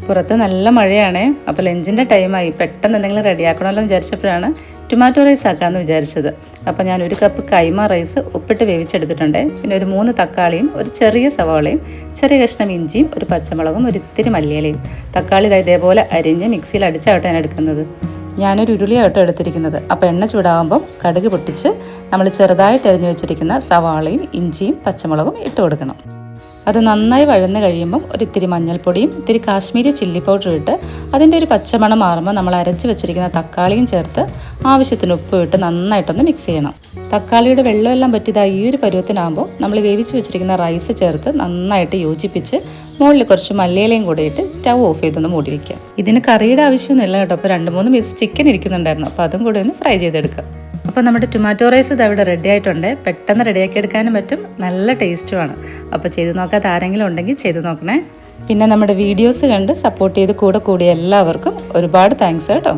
പുറത്ത് നല്ല മഴയാണ്. അപ്പോൾ ലഞ്ചിൻ്റെ ടൈമായി. പെട്ടെന്ന് എന്തെങ്കിലും റെഡിയാക്കണമല്ലോ എന്ന് വിചാരിച്ചപ്പോഴാണ് ടൊമാറ്റോ റൈസ് ആക്കാമെന്ന് വിചാരിച്ചത്. അപ്പോൾ ഞാൻ 1 കപ്പ് കൈമ റൈസ് ഉപ്പിട്ട് വേവിച്ചെടുത്തിട്ടുണ്ട്. പിന്നെ ഒരു 3 തക്കാളിയും ഒരു ചെറിയ സവാളയും ചെറിയ കഷ്ണം ഇഞ്ചിയും ഒരു പച്ചമുളകും ഒരു ഇത്തിരി മല്ലിയിലയും. തക്കാളി ഇതേപോലെ അരിഞ്ഞ് മിക്സിയിൽ അടിച്ചാവട്ടെ ഞാൻ എടുക്കുന്നത്. ഞാനൊരു ഉരുളിയാവട്ടെ എടുത്തിരിക്കുന്നത്. അപ്പോൾ എണ്ണ ചൂടാകുമ്പം കടുക് പൊട്ടിച്ച് നമ്മൾ ചെറുതായിട്ട് അരിഞ്ഞ് വെച്ചിരിക്കുന്ന സവാളയും ഇഞ്ചിയും പച്ചമുളകും ഇട്ട് കൊടുക്കണം. അത് നന്നായി വഴന്ന് കഴിയുമ്പം ഒരിത്തിരി മഞ്ഞൾപ്പൊടിയും ഇത്തിരി കാശ്മീരി ചില്ലി പൗഡറും ഇട്ട് അതിൻ്റെ ഒരു പച്ചമണം മാറുമ്പോൾ നമ്മൾ അരച്ച് വെച്ചിരിക്കുന്ന തക്കാളിയും ചേർത്ത് ആവശ്യത്തിന് ഉപ്പ് ഇട്ട് നന്നായിട്ടൊന്ന് മിക്സ് ചെയ്യണം. തക്കാളിയുടെ വെള്ളമെല്ലാം പറ്റിയതായി ഈ ഒരു പരുവത്തിനാകുമ്പോൾ നമ്മൾ വേവിച്ച് വെച്ചിരിക്കുന്ന റൈസ് ചേർത്ത് നന്നായിട്ട് യോജിപ്പിച്ച് മുകളിൽ കുറച്ച് മല്ലിയിലയും കൂടെ ഇട്ട് സ്റ്റൗ ഓഫ് ചെയ്തൊന്ന് മൂടി വയ്ക്കുക. ഇതിന് കറിയുടെ ആവശ്യമൊന്നുമില്ല കേട്ടോ. അപ്പോൾ 2-3 പീസ് ചിക്കൻ ഇരിക്കുന്നുണ്ടായിരുന്നു. അപ്പോൾ അതും കൂടെ ഒന്ന് ഫ്രൈ ചെയ്തെടുക്കുക. അപ്പോൾ നമ്മുടെ ടൊമാറ്റോ റൈസ് ഇതവിടെ റെഡി ആയിട്ടുണ്ട്. പെട്ടെന്ന് റെഡിയാക്കി എടുക്കാനും പറ്റും, നല്ല ടേസ്റ്റുമാണ്. അപ്പോൾ ചെയ്ത് നോക്കാത്ത ആരെങ്കിലും ഉണ്ടെങ്കിൽ ചെയ്ത് നോക്കണേ. പിന്നെ നമ്മുടെ വീഡിയോസ് കണ്ട് സപ്പോർട്ട് ചെയ്ത് കൂടെ കൂടിയ എല്ലാവർക്കും ഒരുപാട് താങ്ക്സ് കേട്ടോ.